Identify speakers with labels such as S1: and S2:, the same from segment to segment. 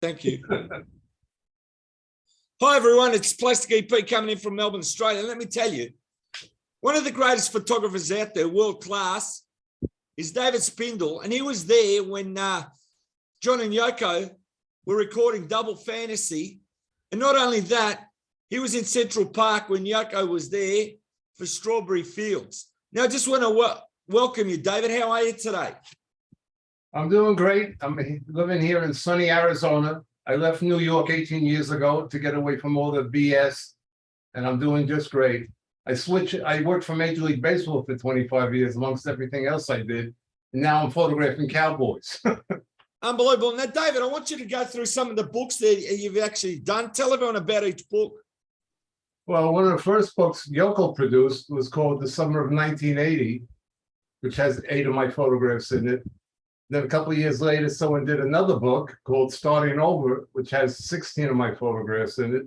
S1: Thank you. Hi, everyone. It's Plastic EP coming in from Melbourne, Australia. And let me tell you, one of the greatest photographers out there, world class, is David Spindel. And he was there when John and Yoko were recording Double Fantasy. And not only that, he was in Central Park when Yoko was there for Strawberry Fields. Now, I just want to welcome you, David. How are you today?
S2: I'm doing great. I'm living here in sunny Arizona. I left New York 18 years ago to get away from all the BS, and I'm doing just great. I worked for Major League Baseball for 25 years, amongst everything else I did. And now I'm photographing cowboys.
S1: Unbelievable. Now, David, I want you to go through some of the books that you've actually done. Tell everyone about each book.
S2: Well, one of the first books Yoko produced was called The Summer of 1980, which has 8 of my photographs in it. Then a couple of years later, someone did another book called Starting Over, which has 16 of my photographs in it.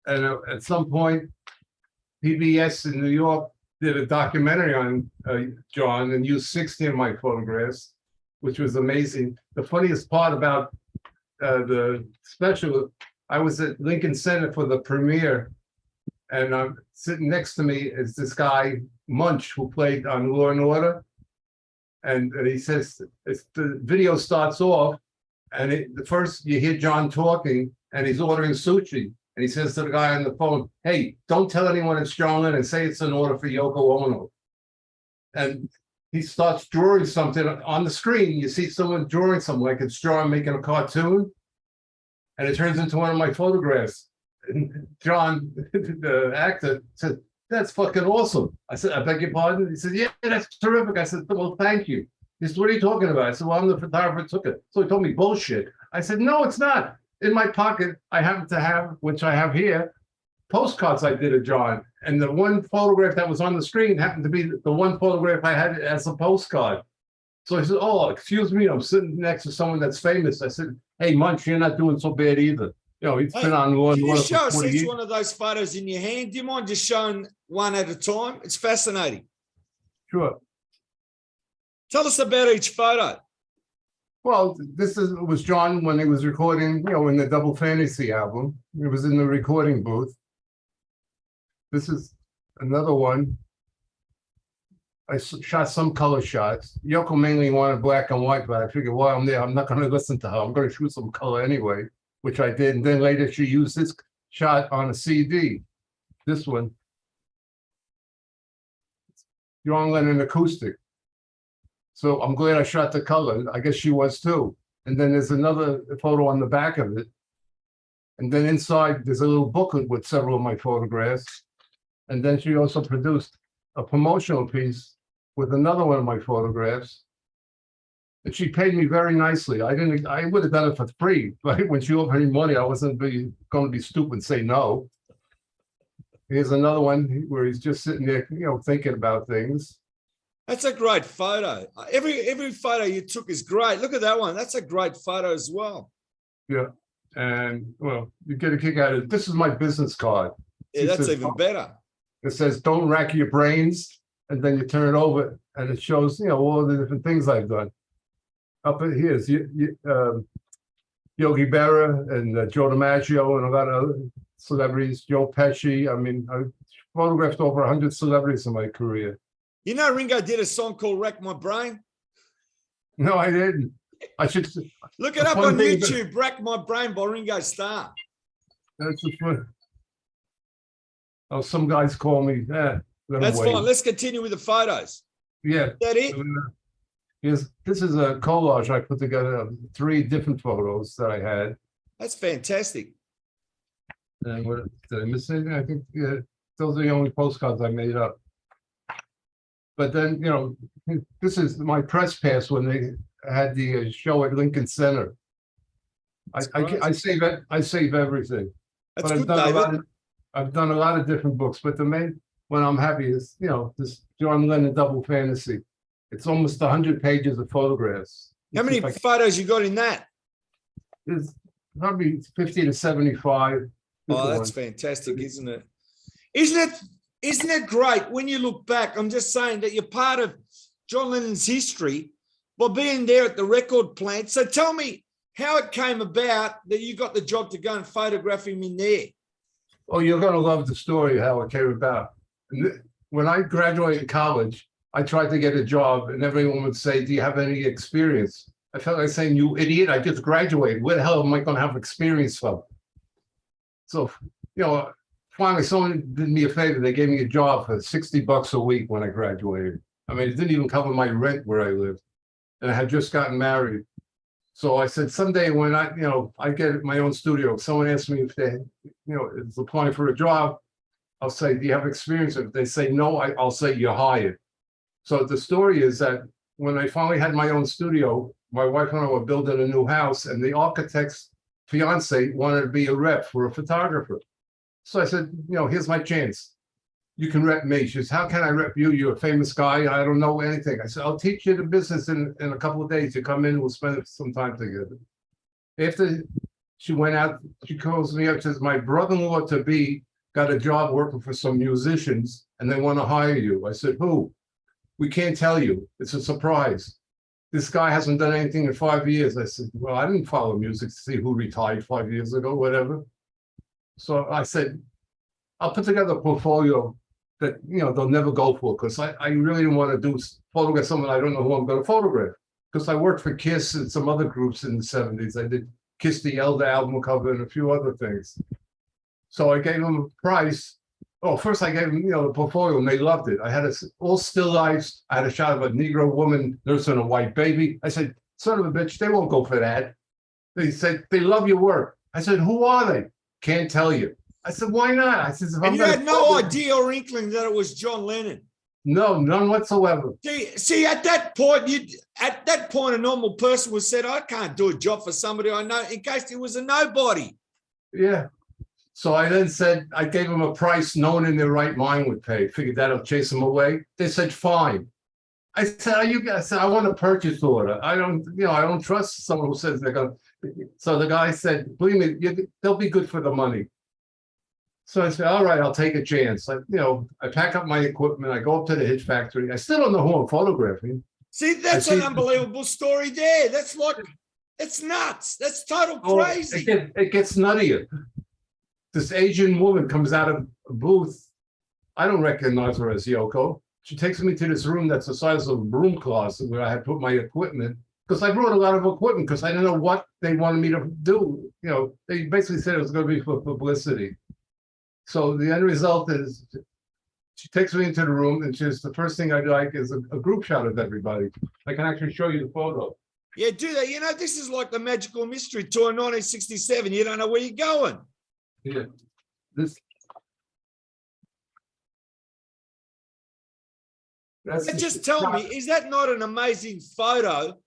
S2: And at some point, PBS in New York did a documentary on John and used 16 of my photographs, which was amazing. The funniest part about the special, I was at Lincoln Center for the premiere, and I'm sitting next to me is this guy, Munch, who played on Law and Order. And he says, the video starts off, and first you hear John talking, and he's ordering sushi. And he says to the guy on the phone, "Hey, don't tell anyone it's John Lennon, and say it's an order for Yoko Ono." And he starts drawing something on the screen. You see someone drawing something like it's John making a cartoon, and it turns into one of my photographs. And John, the actor, said, "That's fucking awesome." I said, "I beg your pardon?" He said, "Yeah, that's terrific." I said, "Well, thank you." He said, "What are you talking about?" I said, "Well, I'm the photographer who took it." So he told me bullshit. I said, "No, it's not. In my pocket, I happen to have, which I have here, postcards I did of John. And the one photograph that was on the screen happened to be the one photograph I had as a postcard." So he said, "Oh, excuse me, I'm sitting next to someone that's famous." I said, "Hey, Munch, you're not doing so bad either." You know, he's been on Law and
S1: Can
S2: Order
S1: you show
S2: for
S1: us
S2: 40
S1: each
S2: years.
S1: one of those photos in your hand? Do you mind just showing one at a time? It's fascinating.
S2: Sure.
S1: Tell us about each photo.
S2: Well, was John when he was recording, in the Double Fantasy album. He was in the recording booth. This is another one. I shot some color shots. Yoko mainly wanted black and white, but I figured while I'm there, I'm not going to listen to her. I'm going to shoot some color anyway, which I did. And then later she used this shot on a CD. This one. John Lennon acoustic. So I'm glad I shot the color. I guess she was too. And then there's another photo on the back of it. And then inside, there's a little booklet with several of my photographs. And then she also produced a promotional piece with another one of my photographs. And she paid me very nicely. I would have done it for free, but when she offered me money, I wasn't going to be stupid and say no. Here's another one where he's just sitting there, thinking about things.
S1: That's a great photo. Every photo you took is great. Look at that one. That's a great photo as well.
S2: Yeah. And, well, you get a kick out of it. This is my business card.
S1: Yeah, that's even better.
S2: It says, "Don't rack your brains." And then you turn it over and it shows, all the different things I've done. Up here is Yogi Berra and Joe DiMaggio and a lot of other celebrities, Joe Pesci. I mean, I photographed over 100 celebrities in my career.
S1: You know, Ringo did a song called "Wreck My Brain."
S2: No, I didn't. I should
S1: look it up on YouTube. "Wreck My Brain" by Ringo Starr.
S2: That's the fun. Oh, some guys call me.
S1: That's fine. Let's continue with the photos.
S2: Yeah.
S1: Is that it?
S2: This is a collage I put together of 3 different photos that I had.
S1: That's fantastic.
S2: And what did I miss anything? I think those are the only postcards I made up. But then, this is my press pass when they had the show at Lincoln Center. I save everything.
S1: That's
S2: but
S1: good, David.
S2: I've done a lot of different books, but the main one I'm happy is, this John Lennon Double Fantasy. It's almost 100 pages of photographs.
S1: How many photos you got in that?
S2: There's probably 50 to 75.
S1: Oh, that's fantastic, isn't it? Isn't it great when you look back? I'm just saying that you're part of John Lennon's history by being there at the record plant. So tell me, how it came about that you got the job to go and photograph him in there.
S2: Oh, you're gonna love the story, how it came about. When I graduated college, I tried to get a job and everyone would say, do you have any experience? I felt like saying, you idiot, I just graduated. Where the hell am I gonna have experience from? So, finally someone did me a favor. They gave me a job for $60 a week when I graduated. I mean, it didn't even cover my rent where I lived. And I had just gotten married. So I said, someday when I get my own studio, if someone asks me if they, is applying for a job, I'll say, do you have experience? If they say no, I'll say you're hired. So the story is that when I finally had my own studio, my wife and I were building a new house, and the architect's fiance wanted to be a rep for a photographer. So I said, here's my chance. You can rep me. She says, how can I rep you? You're a famous guy. I don't know anything. I said, I'll teach you the business in a couple of days. You come in, we'll spend some time together. After she went out, she calls me up, says, my brother-in-law to be got a job working for some musicians and they want to hire you. I said, who? We can't tell you. It's a surprise. This guy hasn't done anything in 5 years. I said, well, I didn't follow music to see who retired 5 years ago, whatever. So I said, I'll put together a portfolio that, they'll never go for, because I really didn't want to photograph someone I don't know who I'm going to photograph. Because I worked for Kiss and some other groups in the 70s. I did Kiss the Elder album cover and a few other things. So I gave them a price. Oh, first I gave them, the portfolio, and they loved it. I had all still lifes. I had a shot of a Negro woman nursing a white baby. I said, son of a bitch, they won't go for that. They said, they love your work. I said, who are they? Can't tell you. I said, why not? I said,
S1: and you had no idea or inkling that it was John Lennon.
S2: No, none whatsoever.
S1: See, at that point, a normal person would have said, I can't do a job for somebody I know in case he was a nobody.
S2: Yeah. So I then said, I gave them a price no one in their right mind would pay. Figured that'll chase them away. They said, fine. I said, I want a purchase order. I don't trust someone who says they're going to. So the guy said, believe me, they'll be good for the money. So I said, all right, I'll take a chance. I pack up my equipment. I go up to the hitch factory. I still don't know who I'm photographing.
S1: See, that's an unbelievable story there. That's nuts. That's total crazy.
S2: It gets nuttier. This Asian woman comes out of a booth. I don't recognize her as Yoko. She takes me to this room that's the size of a broom closet where I had put my equipment, because I brought a lot of equipment because I didn't know what they wanted me to do. They basically said it was going to be for publicity. So the end result is she takes me into the room, and she says, the first thing I'd like is a group shot of everybody. I can actually show you the photo.
S1: Yeah, do that. This is like the Magical Mystery Tour in 1967. You don't know where you're going.
S2: Yeah.
S1: Just tell me, is that not an amazing photo?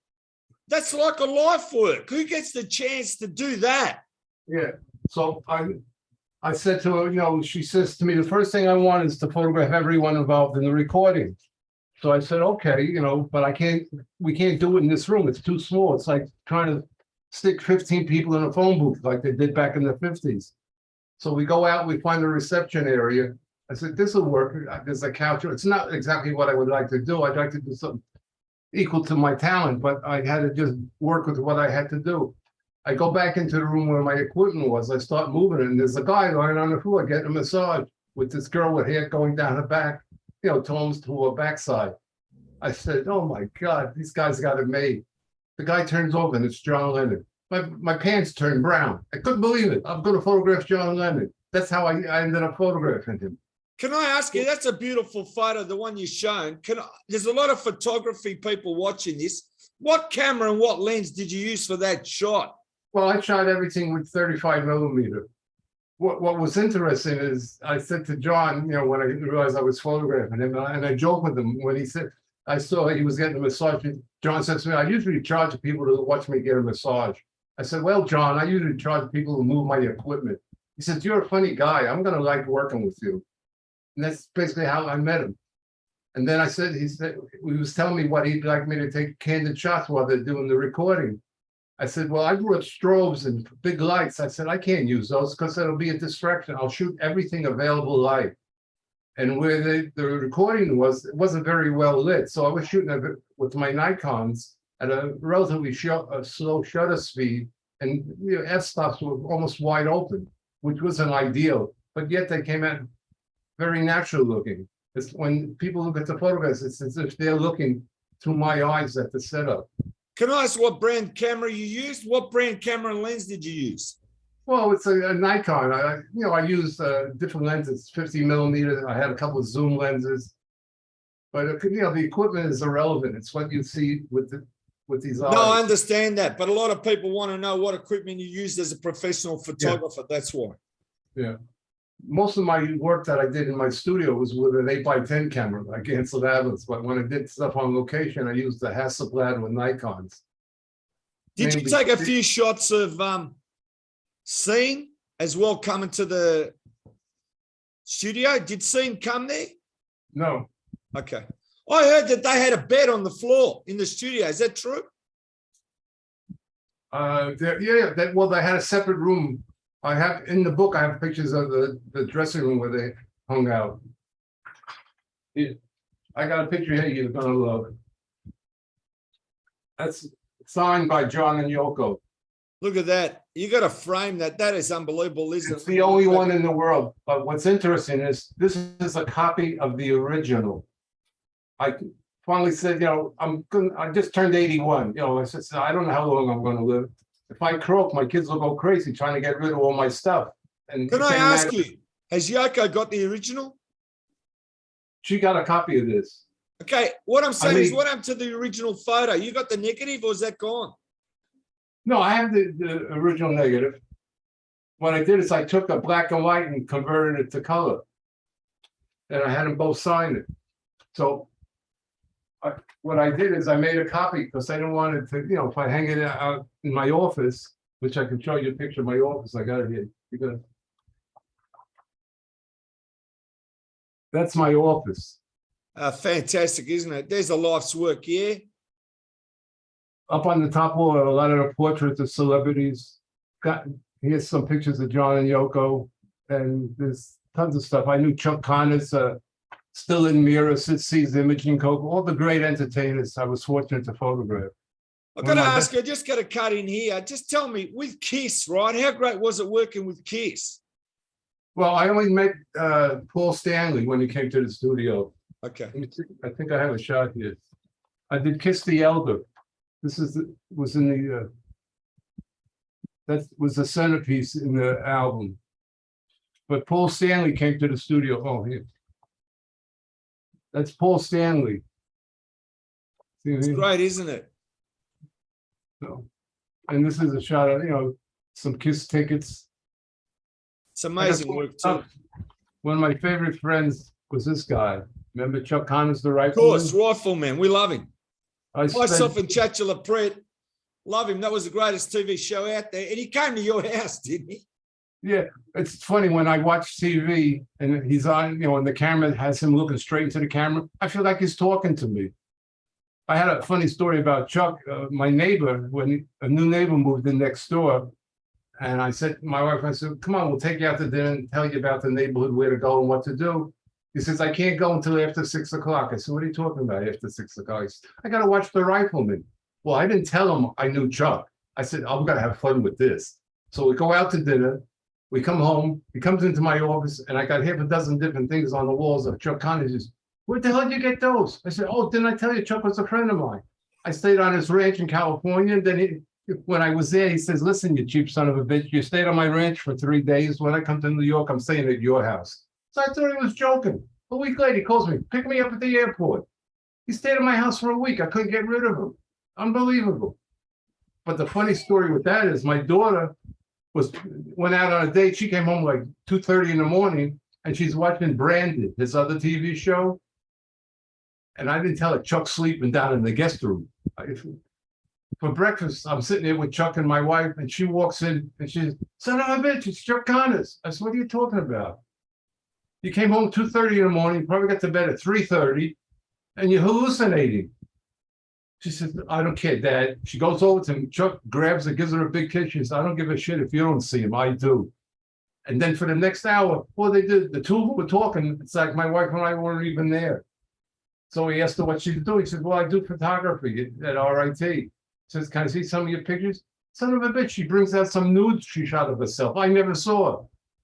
S1: That's like a life work. Who gets the chance to do that?
S2: Yeah. So I said to her, she says to me, the first thing I want is to photograph everyone involved in the recording. So I said, okay, but we can't do it in this room. It's too small. It's like trying to stick 15 people in a phone booth like they did back in the 50s. So we go out, we find a reception area. I said, this will work. There's a couch. It's not exactly what I would like to do. I'd like to do something equal to my talent, but I had to just work with what I had to do. I go back into the room where my equipment was. I start moving, and there's a guy lying on the floor getting a massage with this girl with hair going down her back, tones to her backside. I said, oh my God, these guys got it made. The guy turns over, and it's John Lennon. My pants turned brown. I couldn't believe it. I'm going to photograph John Lennon. That's how I ended up photographing him.
S1: Can I ask you, that's a beautiful photo, the one you've shown. There's a lot of photography people watching this. What camera and what lens did you use for that shot?
S2: Well, I shot everything with 35 millimeter. What was interesting is I said to John, when I realized I was photographing him, and I joked with him when he said, I saw he was getting a massage. John said to me, I usually charge people to watch me get a massage. I said, well, John, I usually charge people to move my equipment. He said, you're a funny guy. I'm going to like working with you. And that's basically how I met him. And then he was telling me what he'd like me to take candid shots while they're doing the recording. I said, well, I brought strobes and big lights. I said, I can't use those because it'll be a distraction. I'll shoot everything available light. And where the recording was, it wasn't very well lit. So I was shooting with my Nikons at a relatively slow shutter speed and f-stops were almost wide open, which wasn't ideal, but yet they came out very natural looking. It's when people look at the photographs, it's as if they're looking through my eyes at the setup.
S1: Can I ask what brand camera you used? What brand camera and lens did you use?
S2: Well, it's a Nikon. I use different lenses, 50 millimeter. I had a couple of zoom lenses, but the equipment is irrelevant. It's what you see with these eyes.
S1: No, I understand that, but a lot of people want to know what equipment you used as a professional photographer. That's why.
S2: Yeah. Most of my work that I did in my studio was with an 8x10 camera. I canceled Atlas, but when I did stuff on location, I used the Hasselblad with Nikons.
S1: Did you take a few shots of Scene as well coming to the studio? Did Scene come there?
S2: No.
S1: Okay. I heard that they had a bed on the floor in the studio. Is that true?
S2: Well, they had a separate room. I have in the book, I have pictures of the dressing room where they hung out. I got a picture here you're gonna love. That's signed by John and Yoko.
S1: Look at that. You got to frame that. That is unbelievable, isn't it?
S2: It's the only one in the world. But what's interesting is this is a copy of the original. I finally said, I just turned 81. I said, I don't know how long I'm going to live. If I croak, my kids will go crazy trying to get rid of all my stuff. And
S1: can I ask you, has Yoko got the original?
S2: She got a copy of this.
S1: Okay, what I'm saying is, what happened to the original photo? You got the negative, or is that gone?
S2: No, I have the original negative. What I did is I took the black and white and converted it to color. And I had them both sign it. So what I did is I made a copy because I didn't want it to, if I hang it out in my office, which I can show you a picture of my office. I got it here. That's my office.
S1: Fantastic, isn't it? There's a life's work, yeah?
S2: Up on the top wall are a lot of the portraits of celebrities. Here's some pictures of John and Yoko, and there's tons of stuff. I knew Chuck Connors, Still in Mirror, Sees Imaging Coke, all the great entertainers I was fortunate to photograph.
S1: I've got to ask you, I just got to cut in here. Just tell me, with Kiss, right? How great was it working with Kiss?
S2: Well, I only met Paul Stanley when he came to the studio.
S1: Okay.
S2: I think I have a shot here. I did Kiss the Elder. This was in the that was the centerpiece in the album. But Paul Stanley came to the studio. Oh, here. That's Paul Stanley. See
S1: it's great, isn't it?
S2: So, and this is a shot of some Kiss tickets.
S1: It's amazing work too.
S2: One of my favorite friends was this guy. Remember Chuck Connors, the rifleman?
S1: Of course, Rifleman. We love him. Myself and Chatula Pret love him. That was the greatest TV show out there. And he came to your house, didn't he?
S2: Yeah, it's funny when I watch TV and he's on, and the camera has him looking straight into the camera. I feel like he's talking to me. I had a funny story about Chuck, my neighbor, when a new neighbor moved in next door. And I said to my wife, I said, come on, we'll take you out to dinner and tell you about the neighborhood, where to go and what to do. He says, I can't go until after 6 o'clock. I said, what are you talking about after 6 o'clock? He said, I got to watch The Rifleman. Well, I didn't tell him I knew Chuck. I said, I'm going to have fun with this. So we go out to dinner. We come home. He comes into my office, and I got half a dozen different things on the walls of Chuck Connors. He says, where the hell did you get those? I said, oh, didn't I tell you Chuck was a friend of mine? I stayed on his ranch in California. And then when I was there, he says, listen, you cheap son of a bitch, you stayed on my ranch for 3 days. When I come to New York, I'm staying at your house. So I thought he was joking. A week later, he calls me, pick me up at the airport. He stayed at my house for a week. I couldn't get rid of him. Unbelievable. But the funny story with that is my daughter went out on a date. She came home like 2:30 in the morning, and she's watching Branded, his other TV show. And I didn't tell her Chuck's sleeping down in the guest room. For breakfast, I'm sitting there with Chuck and my wife, and she walks in, and she's, son of a bitch, it's Chuck Connors. I said, what are you talking about? You came home 2:30 in the morning, probably got to bed at 3:30, and you're hallucinating. She says, I don't care, Dad. She goes over to him. Chuck grabs her, gives her a big kiss. She says, I don't give a shit if you don't see him. I do. And then for the next hour, well, they did. The two of them were talking. It's like my wife and I weren't even there. So he asked her what she's doing. He said, well, I do photography at RIT. He says, can I see some of your pictures? Son of a bitch, she brings out some nudes she shot of herself. I never saw her.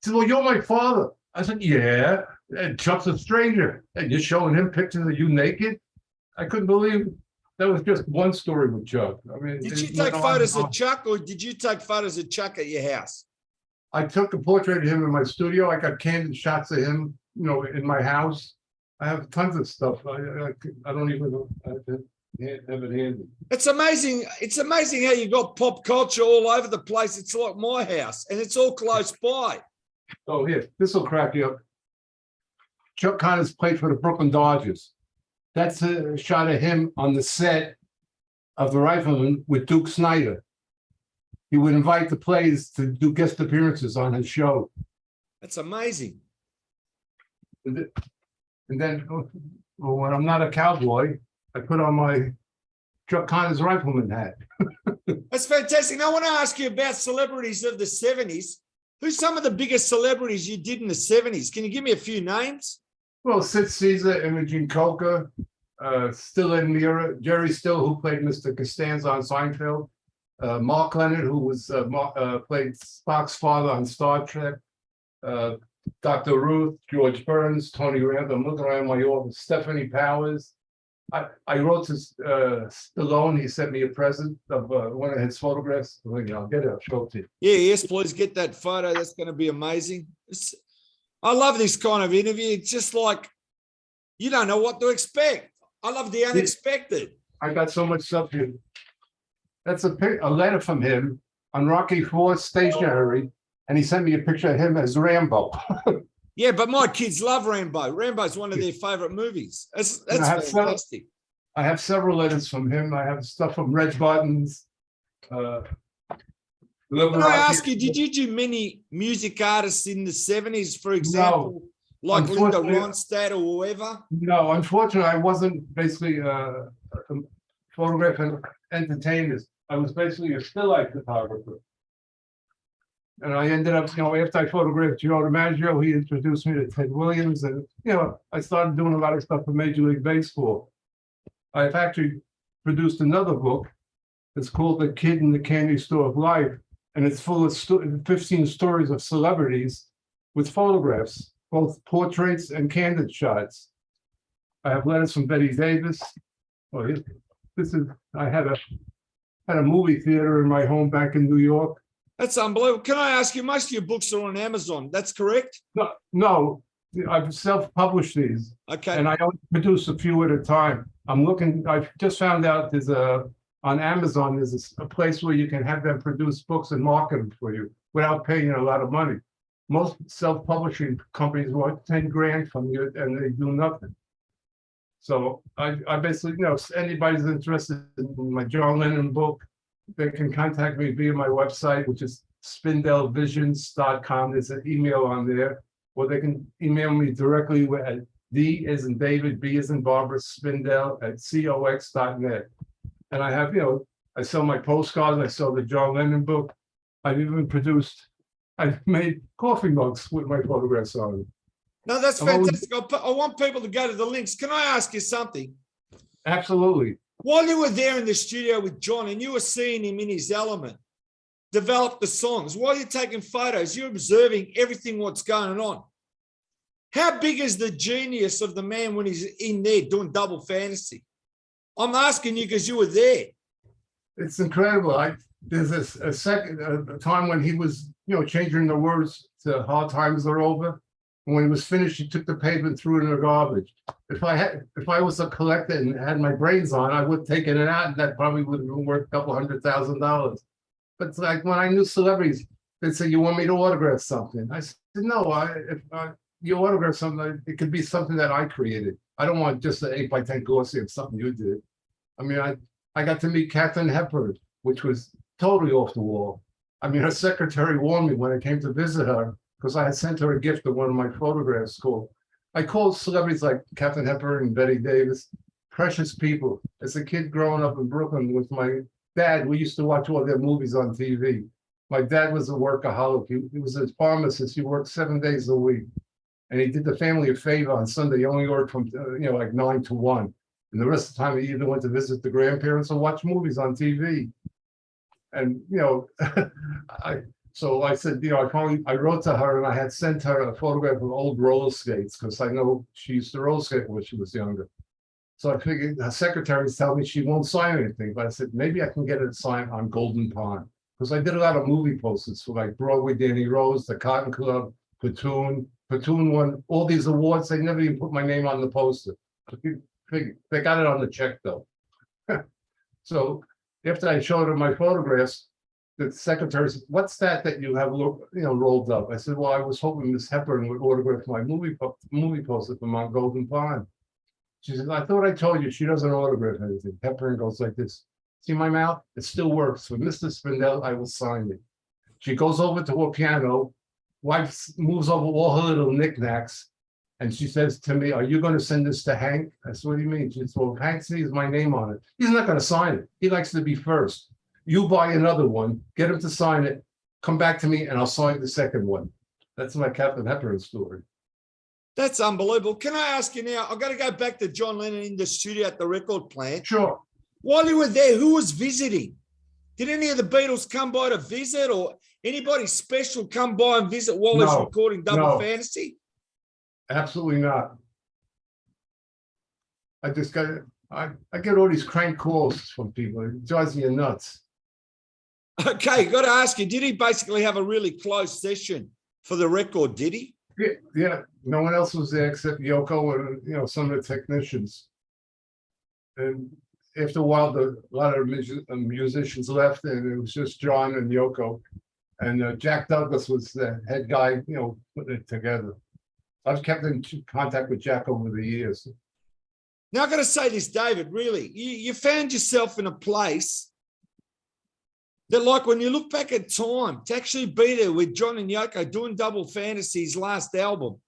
S2: She said, well, you're my father. I said, yeah. And Chuck's a stranger. And you're showing him pictures of you naked? I couldn't believe that was just one story with Chuck. I mean,
S1: Did you take photos of Chuck, or did you take photos of Chuck at your house?
S2: I took a portrait of him in my studio. I got candid shots of him, in my house. I have tons of stuff. I don't even know. I have it handy.
S1: It's amazing. It's amazing how you got pop culture all over the place. It's like my house, and it's all close by.
S2: Oh, here, this will crack you up. Chuck Connors played for the Brooklyn Dodgers. That's a shot of him on the set of The Rifleman with Duke Snyder. He would invite the players to do guest appearances on his show.
S1: That's amazing.
S2: And then when I'm not a cowboy, I put on my Chuck Connors Rifleman hat.
S1: That's fantastic. Now, I want to ask you about celebrities of the 70s. Who's some of the biggest celebrities you did in the 70s? Can you give me a few names?
S2: Well, Sid Caesar, Imogen Coca, Still and Mira, Jerry Still, who played Mr. Costanza on Seinfeld, Mark Leonard, who was played Spock's father on Star Trek, Dr. Ruth, George Burns, Tony Randall. I'm looking around my office, Stephanie Powers. I wrote to Stallone. He sent me a present of one of his photographs. I'll get it. I'll show it to you.
S1: Yeah, yes, please get that photo. That's going to be amazing. I love this kind of interview. It's just like you don't know what to expect. I love the unexpected.
S2: I got so much stuff here. That's a letter from him on Rocky IV stationery, and he sent me a picture of him as Rambo.
S1: Yeah, but my kids love Rambo. Rambo's one of their favorite movies. That's fantastic.
S2: I have several letters from him. I have stuff from Red Buttons.
S1: Can I ask you, did you do many music artists in the 70s, for example, like Linda Ronstadt or whoever?
S2: No, unfortunately, I wasn't basically a photographer entertainer. I was basically a still life photographer. And I ended up, after I photographed Joe DiMaggio, he introduced me to Ted Williams. And, I started doing a lot of stuff for Major League Baseball. I've actually produced another book. It's called The Kid in the Candy Store of Life. And it's full of 15 stories of celebrities with photographs, both portraits and candid shots. I have letters from Betty Davis. I had a movie theater in my home back in New York.
S1: That's unbelievable. Can I ask you, most of your books are on Amazon. That's correct?
S2: No, I've self-published these.
S1: Okay.
S2: And I only produce a few at a time. I just found out on Amazon, there's a place where you can have them produce books and market them for you without paying a lot of money. Most self-publishing companies want 10 grand from you and they do nothing. So I basically, anybody's interested in my John Lennon book, they can contact me via my website, which is spindelvisions.com. There's an email on there, or they can email me directly at D as in David, B as in Barbara, Spindel at cox.net. And I have, I sell my postcards, I sell the John Lennon book. I've made coffee mugs with my photographs on it.
S1: No, that's fantastic. I want people to go to the links. Can I ask you something?
S2: Absolutely.
S1: While you were there in the studio with John and you were seeing him in his element, develop the songs, while you're taking photos, you're observing everything what's going on. How big is the genius of the man when he's in there doing double fantasy? I'm asking you because you were there.
S2: It's incredible. There's a time when he was, changing the words to "Hard Times Are Over." And when he was finished, he took the paper and threw it in the garbage. If I was a collector and had my brains on, I would have taken it out, and that probably would have been worth a couple $100,000. But it's like when I knew celebrities, they'd say, "You want me to autograph something?" I said, "No. If you autograph something, it could be something that I created. I don't want just an 8x10 glossy of something you did." I mean, I got to meet Katharine Hepburn, which was totally off the wall. I mean, her secretary warned me when I came to visit her, because I had sent her a gift of one of my photographs. I called celebrities like Katharine Hepburn and Betty Davis precious people. As a kid growing up in Brooklyn with my dad, we used to watch all their movies on TV. My dad was a workaholic. He was a pharmacist. He worked 7 days a week. And he did the family a favor on Sunday. He only worked from like 9 to 1. And the rest of the time, he either went to visit the grandparents or watch movies on TV. And, so I said, I wrote to her and I had sent her a photograph of old roller skates because I know she used to roller skate when she was younger. So I figured her secretaries tell me she won't sign anything, but I said, maybe I can get it signed on Golden Pond. Because I did a lot of movie posters for like Broadway Danny Rose, the Cotton Club, Platoon won all these awards. They never even put my name on the poster. They got it on the check though. So after I showed her my photographs, the secretary said, "What's that you have rolled up?" I said, "Well, I was hoping Miss Hepburn would autograph my movie poster from Mount Golden Pond." She said, "I thought I told you she doesn't autograph anything." Hepburn goes like this. See my mouth? It still works. For Mr. Spindel, I will sign it. She goes over to her piano, wife moves over all her little knickknacks, and she says to me, "Are you going to send this to Hank?" I said, "What do you mean?" She says, "Well, Hank sees my name on it. He's not going to sign it. He likes to be first. You buy another one, get him to sign it, come back to me, and I'll sign the second one." That's my Captain Hepburn story.
S1: That's unbelievable. Can I ask you now? I've got to go back to John Lennon in the studio at the record plant.
S2: Sure.
S1: While you were there, who was visiting? Did any of the Beatles come by to visit, or anybody special come by and visit while he's recording Double Fantasy?
S2: Absolutely not. I get all these crank calls from people. It drives me nuts.
S1: Okay, got to ask you, did he basically have a really close session for the record, did he?
S2: Yeah. No one else was there except Yoko and some of the technicians. And after a while, a lot of musicians left, and it was just John and Yoko. And Jack Douglas was the head guy, putting it together. I've kept in contact with Jack over the years.
S1: Now, I've got to say this, David, really, you found yourself in a place that, like, when you look back at time, to actually be there with John and Yoko doing Double Fantasy's last album,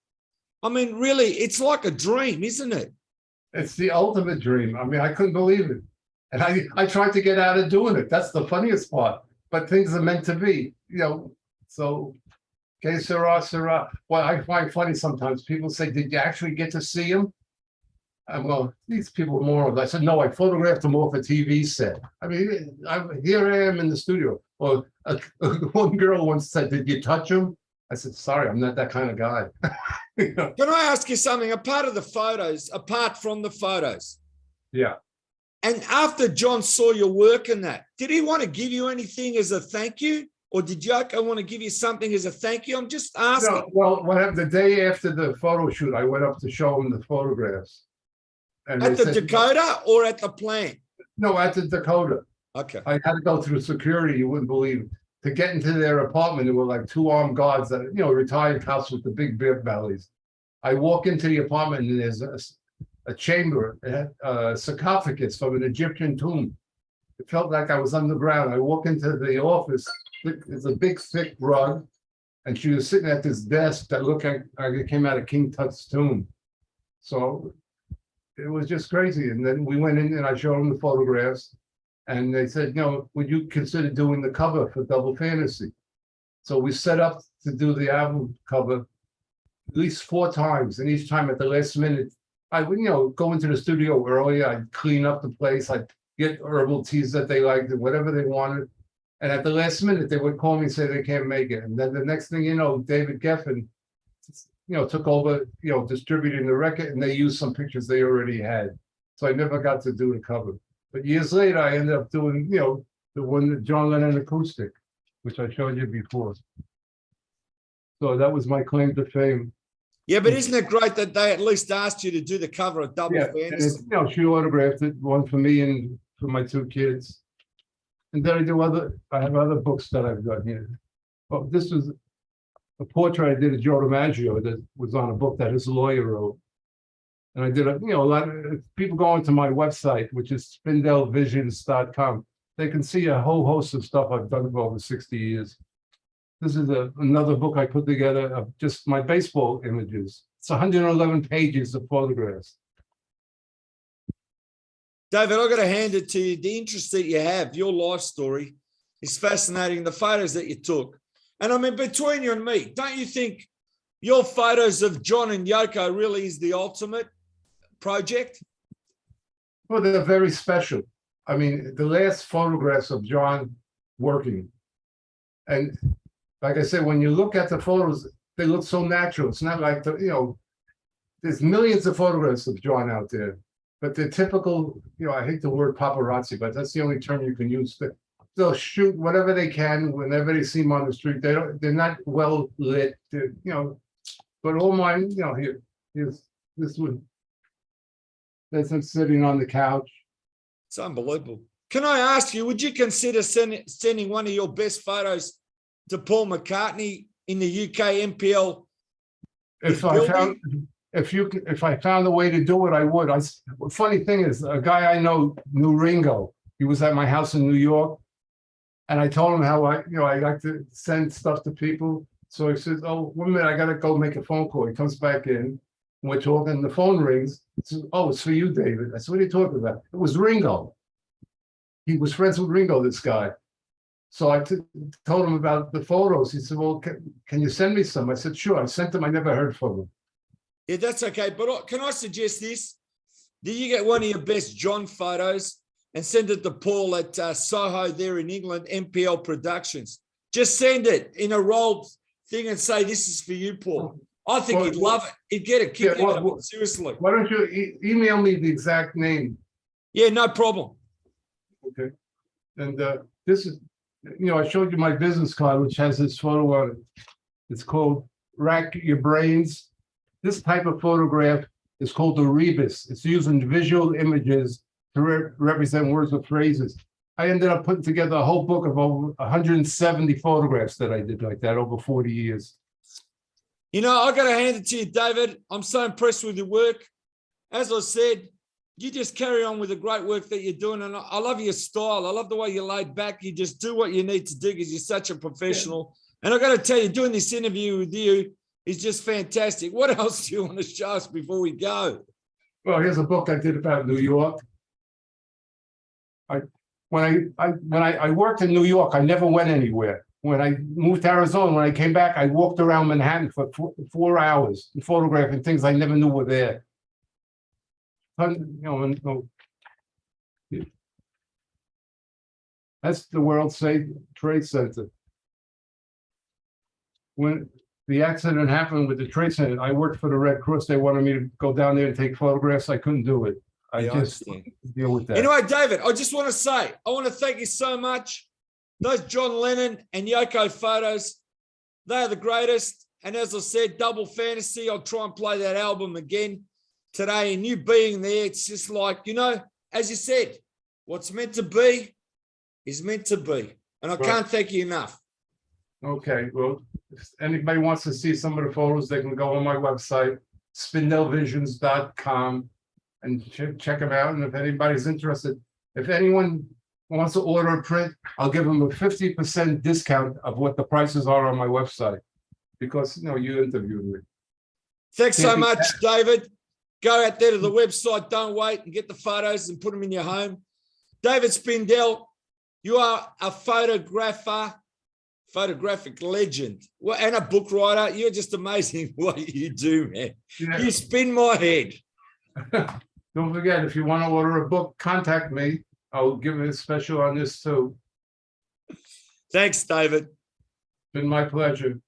S1: I mean, really, it's like a dream, isn't it?
S2: It's the ultimate dream. I mean, I couldn't believe it. And I tried to get out of doing it. That's the funniest part. But things are meant to be, so, que sera, sera. Well, I find funny sometimes. People say, "Did you actually get to see him?" Well, these people are morons. I said, "No, I photographed him off a TV set." I mean, here I am in the studio. Or one girl once said, "Did you touch him?" I said, "Sorry, I'm not that kind of guy."
S1: Can I ask you something? Apart from the photos.
S2: Yeah.
S1: And after John saw your work in that, did he want to give you anything as a thank you? Or did Yoko want to give you something as a thank you? I'm just asking.
S2: No, well, what happened the day after the photo shoot, I went up to show him the photographs. And
S1: at the Dakota or at the plant?
S2: No, at the Dakota.
S1: Okay.
S2: I had to go through security, you wouldn't believe it. To get into their apartment, there were like 2 armed guards that, retired cops with the big beer bellies. I walk into the apartment and there's a chamber, a sarcophagus from an Egyptian tomb. It felt like I was underground. I walk into the office, it's a big thick rug, and she was sitting at this desk that looked like it came out of King Tut's tomb. So it was just crazy. And then we went in and I showed them the photographs. And they said, would you consider doing the cover for Double Fantasy? So we set up to do the album cover at least 4 times. And each time at the last minute, I would, go into the studio early. I'd clean up the place. I'd get herbal teas that they liked and whatever they wanted. And at the last minute, they would call me and say they can't make it. And then the next thing you know, David Geffen, took over, distributing the record, and they used some pictures they already had. So I never got to do the cover. But years later, I ended up doing, the one that John Lennon acoustic, which I showed you before. So that was my claim to fame.
S1: Yeah, but isn't it great that they at least asked you to do the cover of Double Fantasy?
S2: And she autographed it, one for me and for my 2 kids. And then I have other books that I've done here. Oh, this was a portrait I did of Joe DiMaggio that was on a book that his lawyer wrote. And I did a lot of people go onto my website, which is spindelvisions.com. They can see a whole host of stuff I've done for over 60 years. This is another book I put together of just my baseball images. It's 111 pages of photographs.
S1: David, I've got to hand it to you. The interest that you have, your life story is fascinating. The photos that you took. And I mean, between you and me, don't you think your photos of John and Yoko really is the ultimate project?
S2: Well, they're very special. I mean, the last photographs of John working. And like I said, when you look at the photos, they look so natural. It's not like there's millions of photographs of John out there, but the typical, I hate the word paparazzi, but that's the only term you can use. They'll shoot whatever they can whenever they see them on the street. They're not well lit, but all mine, here's this one. That's him sitting on the couch.
S1: It's unbelievable. Can I ask you, would you consider sending one of your best photos to Paul McCartney in the UK MPL?
S2: If I found a way to do it, I would. Funny thing is, a guy I know knew Ringo. He was at my house in New York, and I told him how I like to send stuff to people. So he says, "Oh, 1 minute, I gotta go make a phone call." He comes back in, and we're talking. The phone rings. He says, "Oh, it's for you, David." I said, "What are you talking about?" It was Ringo. He was friends with Ringo, this guy. So I told him about the photos. He said, "Well, can you send me some?" I said, "Sure." I sent them. I never heard from him.
S1: Yeah, that's okay. But can I suggest this? Do you get one of your best John photos and send it to Paul at Soho there in England, MPL Productions? Just send it in a rolled thing and say, "This is for you, Paul." I think he'd love it. He'd get a kick out of it, seriously.
S2: Why don't you email me the exact name?
S1: Yeah, no problem.
S2: Okay. And this is, I showed you my business card, which has this photo on it. It's called Rack Your Brains. This type of photograph is called the rebus. It's using visual images to represent words or phrases. I ended up putting together a whole book of over 170 photographs that I did like that over 40 years.
S1: I got to hand it to you, David. I'm so impressed with your work. As I said, you just carry on with the great work that you're doing. And I love your style. I love the way you're laid back. You just do what you need to do because you're such a professional. Yeah. And I got to tell you, doing this interview with you is just fantastic. What else do you want to show us before we go?
S2: Well, here's a book I did about New York. When I worked in New York, I never went anywhere. When I moved to Arizona, when I came back, I walked around Manhattan for 4 hours photographing things I never knew were there. That's the World Trade Center. When the accident happened with the Trade Center, I worked for the Red Cross. They wanted me to go down there and take photographs. I couldn't do it. I just deal with that.
S1: Anyway, David, I just want to say, I want to thank you so much. Those John Lennon and Yoko photos, they are the greatest. And as I said, Double Fantasy, I'll try and play that album again today. And you being there, it's just like, as you said, what's meant to be is meant to be. And I can't thank you enough.
S2: Okay, well, if anybody wants to see some of the photos, they can go on my website, spindelvisions.com, and check them out. And if anybody's interested, if anyone wants to order a print, I'll give them a 50% discount of what the prices are on my website, because you interviewed me.
S1: Thanks so much, David. Go out there to the website, don't wait, and get the photos and put them in your home. David Spindel, you are a photographic legend, and a book writer. You're just amazing what you do, man. Yeah. You spin my head.
S2: Don't forget, if you want to order a book, contact me. I'll give it a special on this too.
S1: Thanks, David.
S2: Been my pleasure.